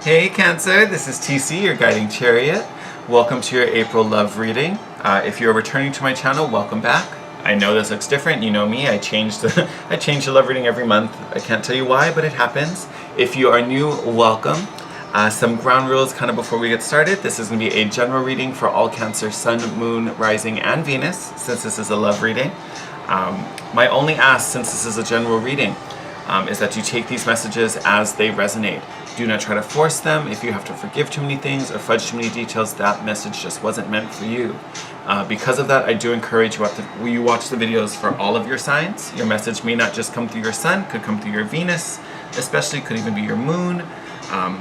Hey Cancer, this is TC, your guiding chariot. Welcome to your April love reading. If you're returning to my channel, welcome back. I know this looks different, you know me, I change the love reading every month. I can't tell you why, but it happens. If you are new, welcome. Some ground rules kind of before we get started. This is going to be a general reading for all Cancer, Sun, Moon, Rising, and Venus, since this is a love reading. My only ask, since this is a general reading, is that you take these messages as they resonate. Do not try to force them. If you have to forgive too many things or fudge too many details, that message just wasn't meant for you. Because of that, I do encourage you you watch the videos for all of your signs. Your message may not just come through your Sun, could come through your Venus, especially could even be your Moon.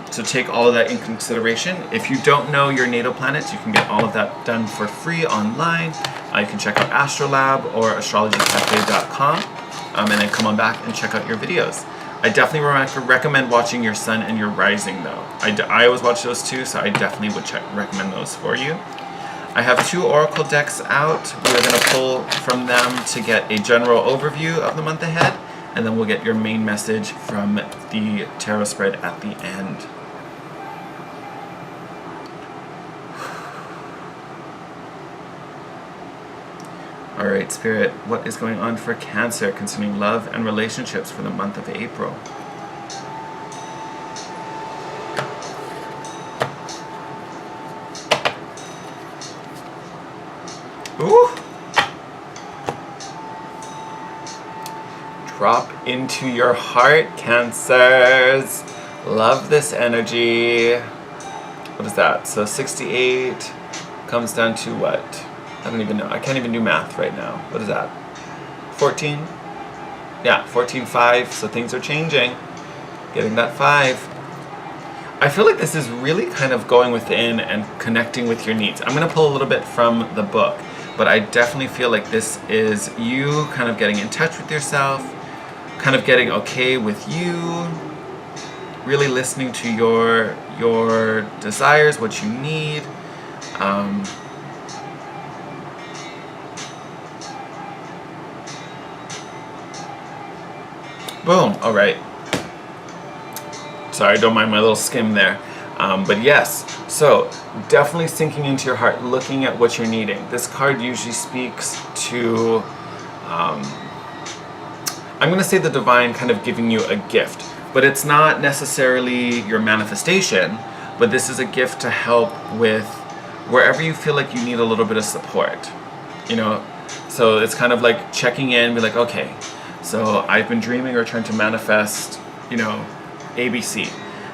So take all of that in consideration. If you don't know your natal planets, you can get all of that done for free online. You can check out Astrolab or astrologycafe.com and then come on back and check out your videos. I definitely recommend watching your Sun and your Rising though. I always watch those too, so I definitely would recommend those for you. I have 2 oracle decks out. We're going to pull from them to get a general overview of the month ahead, and then we'll get your main message from the tarot spread at the end. Alright, Spirit, what is going on for Cancer concerning love and relationships for the month of April? Ooh! Drop into your heart, Cancers. Love this energy. What is that? So 68 comes down to what? I don't even know. I can't even do math right now. What is that? 14? Yeah, 14.5. So things are changing. Getting that 5. I feel like this is really kind of going within and connecting with your needs. I'm going to pull a little bit from the book, but I definitely feel like this is you kind of getting in touch with yourself, kind of getting okay with you, really listening to your desires, what you need. Boom. All right. Sorry, don't mind my little skim there. But yes, so definitely sinking into your heart, looking at what you're needing. This card usually speaks to, I'm going to say the divine kind of giving you a gift, but it's not necessarily your manifestation, but this is a gift to help with wherever you feel like you need a little bit of support, you know? So it's kind of like checking in, be like, okay, so I've been dreaming or trying to manifest, you know, ABC,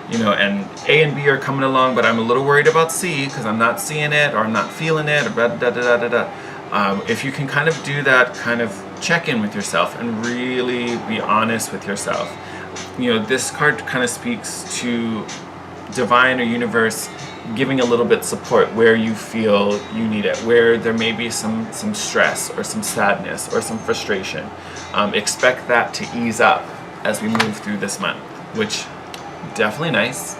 you know, and A and B are coming along, but I'm a little worried about C because I'm not seeing it or I'm not feeling it, or da da da da da. If you can kind of do that, kind of check in with yourself and really be honest with yourself. You know, this card kind of speaks to divine or universe giving a little bit support where you feel you need it, where there may be some stress or some sadness or some frustration. Expect that to ease up as we move through this month, which definitely nice.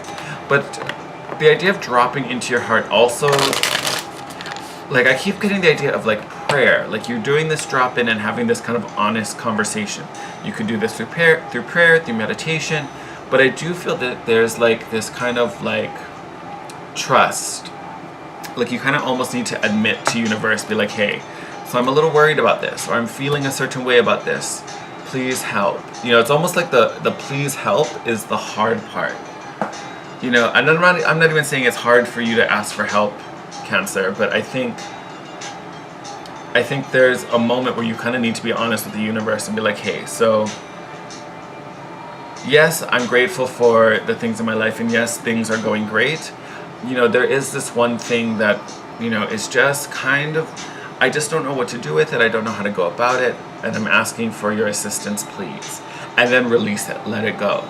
But the idea of dropping into your heart also, like I keep getting the idea of like prayer, like you're doing this drop in and having this kind of honest conversation. You could do this through prayer, through meditation, but I do feel that there's like this kind of like trust. Like you kind of almost need to admit to universe, be like, hey, so I'm a little worried about this, or I'm feeling a certain way about this. Please help. You know, it's almost like the please help is the hard part. You know, and I'm not even saying it's hard for you to ask for help, Cancer, but I think there's a moment where you kind of need to be honest with the universe and be like, hey, so yes, I'm grateful for the things in my life, and yes, things are going great. You know, there is this one thing that, you know, is just kind of, I just don't know what to do with it. I don't know how to go about it. And I'm asking for your assistance, please. And then release it. Let it go.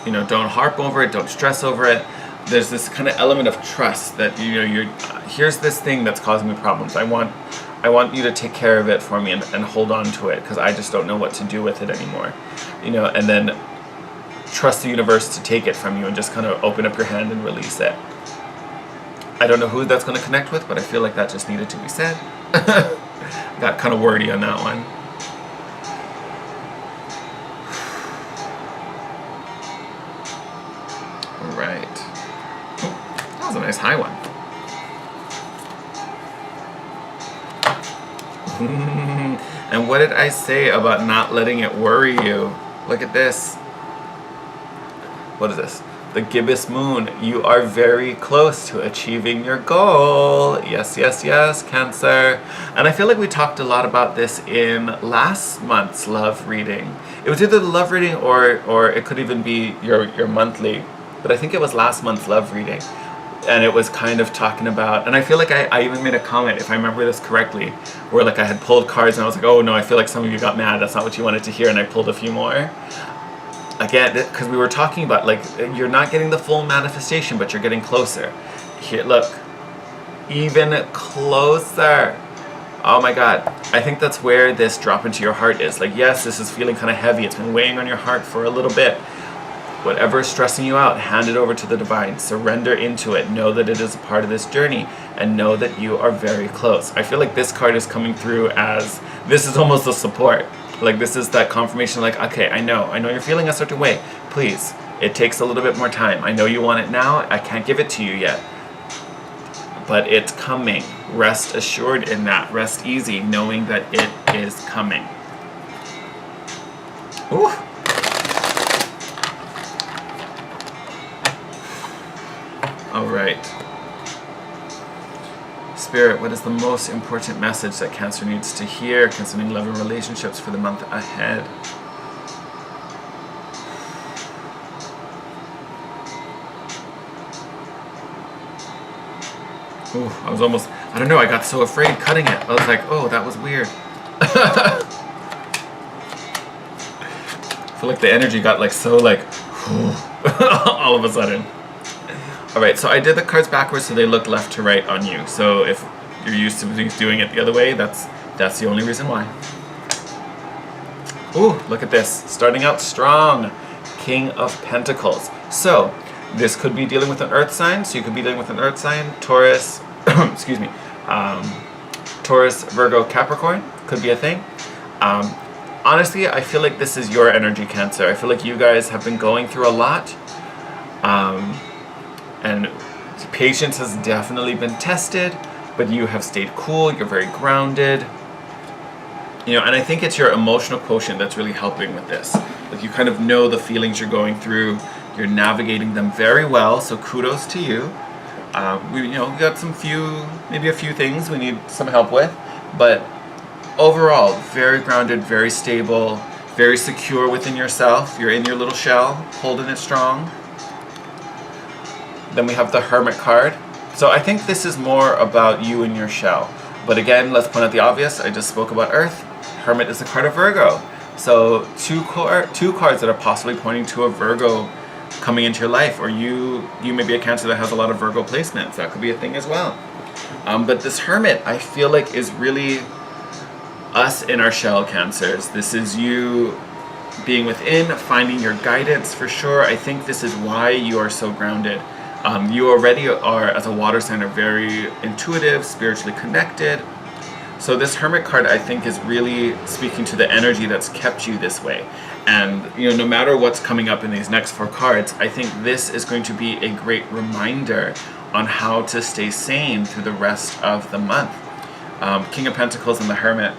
You know, don't harp over it. Don't stress over it. There's this kind of element of trust that, you know, here's this thing that's causing me problems. I want you to take care of it for me and hold on to it because I just don't know what to do with it anymore. You know, and then trust the universe to take it from you and just kind of open up your hand and release it. I don't know who that's going to connect with, but I feel like that just needed to be said. Got kind of wordy on that one. All right. was a nice high one. And what did I say about not letting it worry you? Look at this. What is this? The gibbous moon. You are very close to achieving your goal. Yes, yes, yes, Cancer. And I feel like we talked a lot about this in last month's love reading. It was either the love reading or it could even be your monthly. But I think it was last month's love reading. And it was kind of talking about, and I feel like I even made a comment, if I remember this correctly, where like I had pulled cards and I was like, oh no, I feel like some of you got mad, that's not what you wanted to hear, and I pulled a few more. Again, because we were talking about like, you're not getting the full manifestation, but you're getting closer. Here, look, even closer. Oh my God, I think that's where this drop into your heart is. Like, yes, this is feeling kind of heavy, it's been weighing on your heart for a little bit. Whatever is stressing you out, hand it over to the divine. Surrender into it. Know that it is a part of this journey and know that you are very close. I feel like this card is coming through as, this is almost a support. Like this is that confirmation like, okay, I know you're feeling a certain way. Please, it takes a little bit more time. I know you want it now. I can't give it to you yet. But it's coming. Rest assured in that. Rest easy knowing that it is coming. Ooh. All right. Spirit, what is the most important message that Cancer needs to hear concerning love and relationships for the month ahead? Ooh, I don't know, I got so afraid cutting it. I was like, oh, that was weird. I feel like the energy got like so like, all of a sudden. Alright, so I did the cards backwards so they look left to right on you. So if you're used to doing it the other way, that's the only reason why. Ooh, look at this. Starting out strong. King of Pentacles. So, this could be dealing with an earth sign. So you could be dealing with an earth sign. Taurus, excuse me. Taurus, Virgo, Capricorn. Could be a thing. Honestly, I feel like this is your energy, Cancer. I feel like you guys have been going through a lot. And patience has definitely been tested, but you have stayed cool, you're very grounded. You know, and I think it's your emotional quotient that's really helping with this. Like you kind of know the feelings you're going through, you're navigating them very well, so kudos to you. We got maybe a few things we need some help with, but overall, very grounded, very stable, very secure within yourself. You're in your little shell, holding it strong. Then we have the Hermit card. So I think this is more about you and your shell. But again, let's point out the obvious. I just spoke about Earth. Hermit is a card of Virgo. So two cards that are possibly pointing to a Virgo coming into your life. Or you may be a Cancer that has a lot of Virgo placements. That could be a thing as well. But this Hermit, I feel like, is really us in our shell, Cancers. This is you being within, finding your guidance for sure. I think this is why you are so grounded. You already are, as a water sign, are very intuitive, spiritually connected. So this Hermit card, I think, is really speaking to the energy that's kept you this way. And no matter what's coming up in these next 4 cards, I think this is going to be a great reminder on how to stay sane through the rest of the month. King of Pentacles and the Hermit.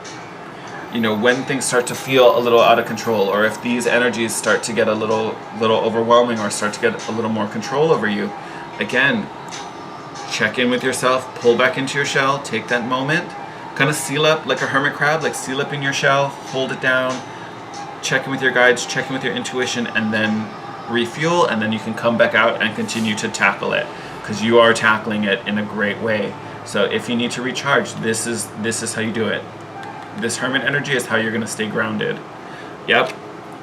When things start to feel a little out of control, or if these energies start to get a little overwhelming, or start to get a little more control over you, again, check in with yourself, pull back into your shell, take that moment, kind of seal up like a hermit crab, like seal up in your shell, hold it down, check in with your guides, check in with your intuition, and then refuel, and then you can come back out and continue to tackle it, because you are tackling it in a great way. So if you need to recharge, this is how you do it. This Hermit energy is how you're going to stay grounded. Yep,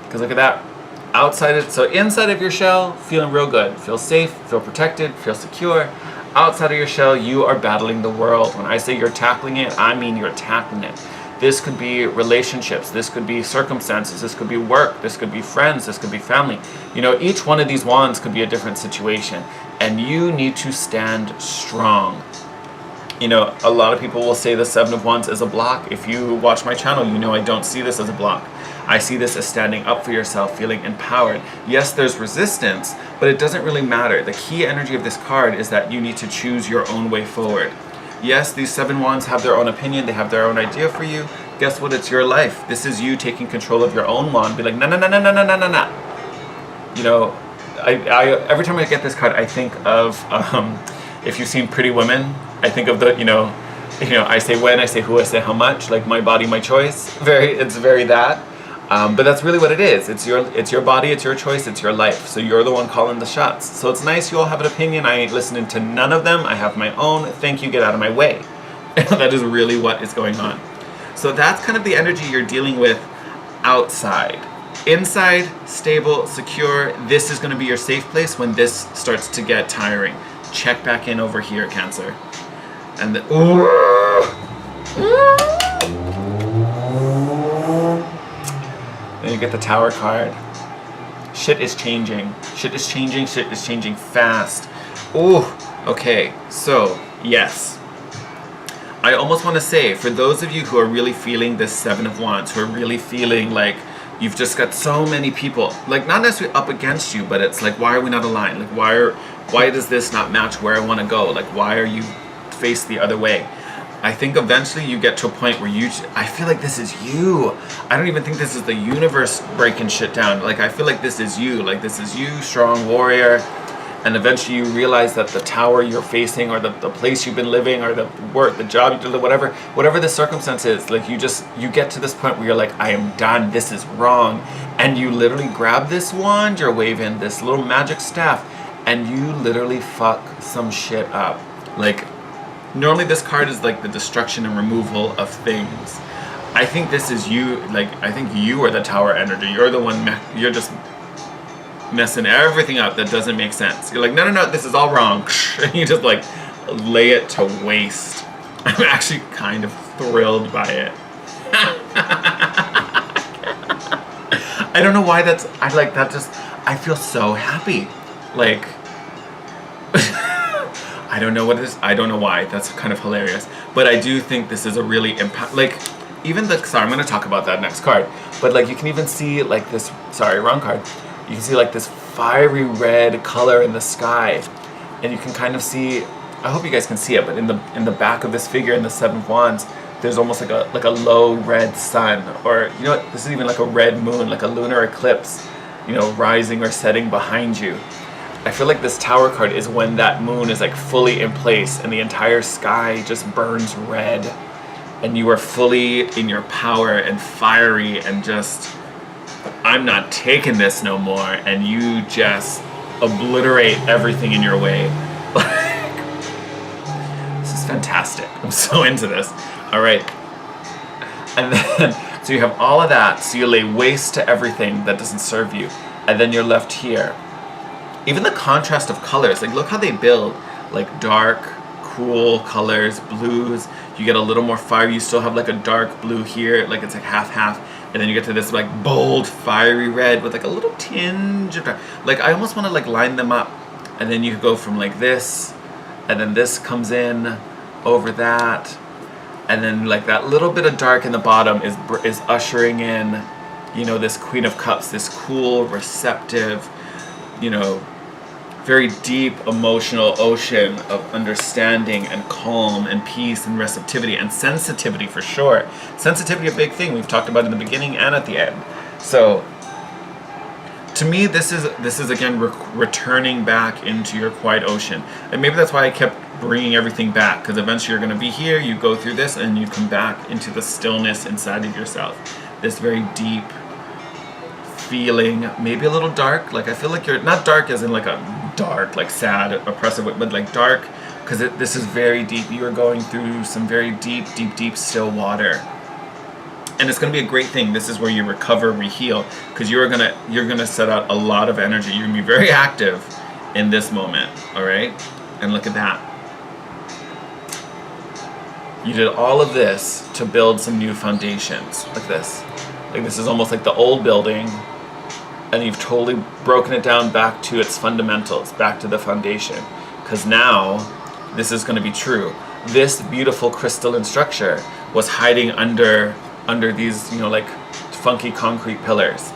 because look at that. Inside of your shell, feeling real good. Feel safe, feel protected, feel secure. Outside of your shell, you are battling the world. When I say you're tackling it, I mean you're tackling it. This could be relationships, this could be circumstances, this could be work, this could be friends, this could be family. Each one of these wands could be a different situation, and you need to stand strong. A lot of people will say the 7 of Wands is a block. If you watch my channel, I don't see this as a block. I see this as standing up for yourself, feeling empowered. Yes, there's resistance, but it doesn't really matter. The key energy of this card is that you need to choose your own way forward. Yes, these 7 wands have their own opinion, they have their own idea for you. Guess what? It's your life. This is you taking control of your own wand. Be like, no, no, no, no, no, no, no, no, no. You know, I every time I get this card, I think of, if you've seen Pretty Women, I think of the, I say when, I say who, I say how much, like my body, my choice. It's very that. But that's really what it is. It's your body, it's your choice, it's your life. So you're the one calling the shots. So it's nice you all have an opinion. I ain't listening to none of them. I have my own. Thank you, get out of my way. That is really what is going on. So that's kind of the energy you're dealing with outside. Inside, stable, secure. This is going to be your safe place when this starts to get tiring. Check back in over here, Cancer. And then you get the Tower card. Shit is changing. Shit is changing. Shit is changing fast. Ooh, okay. So, yes. I almost want to say, for those of you who are really feeling this 7 of Wands, who are really feeling like you've just got so many people, like not necessarily up against you, but it's like, why are we not aligned? Like, why does this not match where I want to go? Like, why are you faced the other way? I think eventually you get to a point where I feel like this is you. I don't even think this is the universe breaking shit down. Like, I feel like this is you. Like, this is you, strong warrior. And eventually you realize that the tower you're facing, or the place you've been living, or the work, the job you do, whatever the circumstance is, like you get to this point where you're like, I am done, this is wrong. And you literally grab this wand you're waving, this little magic staff, and you literally fuck some shit up. Like, normally this card is like the destruction and removal of things. I think this is you. Like, I think you are the tower energy. You're the one, you're just messing everything up that doesn't make sense. You're like, no, no, no, this is all wrong. And you just like lay it to waste. I'm actually kind of thrilled by it. I don't know why I feel so happy. Like, I don't know what it is. I don't know why. That's kind of hilarious. But I do think this is a really sorry, I'm going to talk about that next card. But like, you can even see like this, sorry, wrong card. You can see like this fiery red color in the sky. And you can kind of see, I hope you guys can see it, but in the back of this figure in the 7 of Wands, there's almost like a low red sun, or you know what, this is even like a red moon, like a lunar eclipse, rising or setting behind you. I feel like this Tower card is when that moon is like fully in place and the entire sky just burns red, and you are fully in your power and fiery and just, I'm not taking this no more, and you just obliterate everything in your way. This is fantastic. I'm so into this. All right. And then, so you have all of that, so you lay waste to everything that doesn't serve you, and then you're left here. Even the contrast of colors, like look how they build, like dark, cool colors, blues. You get a little more fire. You still have like a dark blue here, like it's like half, and then you get to this like bold, fiery red with like a little tinge of dark. Like I almost want to like line them up, and then you go from like this, and then this comes in over that, and then like that little bit of dark in the bottom is ushering in, this Queen of Cups, this cool, receptive, very deep emotional ocean of understanding and calm and peace and receptivity and sensitivity, for sure. Sensitivity, a big thing we've talked about in the beginning and at the end. So to me, this is again returning back into your quiet ocean, and maybe that's why I kept bringing everything back, because eventually you're going to be here, you go through this, and you come back into the stillness inside of yourself, this very deep feeling, maybe a little dark. Like I feel like you're not dark as in like a dark, like sad, oppressive, but like dark because this is very deep. You are going through some very deep still water, and it's going to be a great thing. This is where you recover, reheal, because you're gonna set out a lot of energy. You're gonna be very active in this moment. All right, and look at that. You did all of this to build some new foundations. Like this. Like this is almost like the old building, and you've totally broken it down back to its fundamentals, back to the foundation. Because now, this is going to be true. This beautiful crystalline structure was hiding under these, like funky concrete pillars.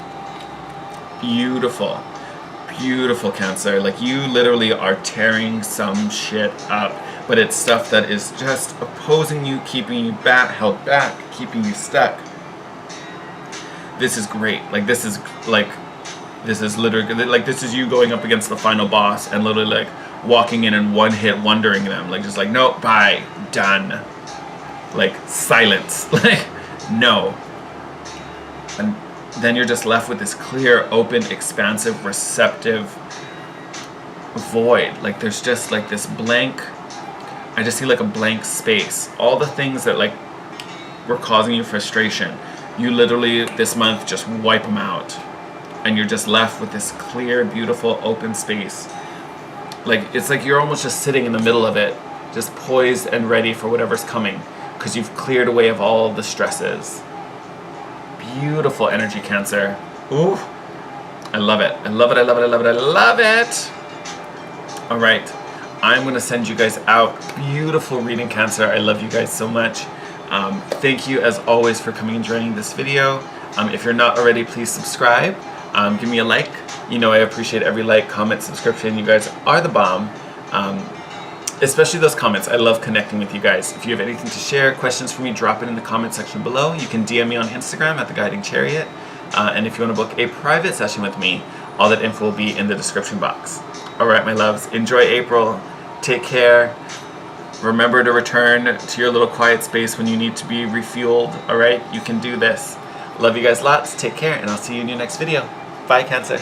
Beautiful. Beautiful, Cancer. Like, you literally are tearing some shit up, but it's stuff that is just opposing you, keeping you held back, keeping you stuck. This is great. Like, this is literally, like, this is you going up against the final boss and literally, like, walking in and one hit wondering them. Like, just like, nope, bye, done. Like, silence. Like, no. And then you're just left with this clear, open, expansive, receptive void. Like, there's just like this blank, I just see like a blank space. All the things that like were causing you frustration, you literally this month just wipe them out. And you're just left with this clear, beautiful, open space. Like, it's like you're almost just sitting in the middle of it, just poised and ready for whatever's coming, because you've cleared away of all the stresses. Beautiful energy, Cancer. Ooh, I love it. I love it. I love it. I love it. I love it. All right, I'm going to send you guys out. Beautiful reading, Cancer. I love you guys so much. Thank you, as always, for coming and joining this video. If you're not already, please subscribe. Give me a like. You know I appreciate every like, comment, subscription. You guys are the bomb. Especially those comments. I love connecting with you guys. If you have anything to share, questions for me, drop it in the comment section below. You can DM me on Instagram at The Guiding Chariot. And if you want to book a private session with me, all that info will be in the description box. All right, my loves. Enjoy April. Take care. Remember to return to your little quiet space when you need to be refueled. All right? You can do this. Love you guys lots. Take care, and I'll see you in your next video. Bye, Cancer.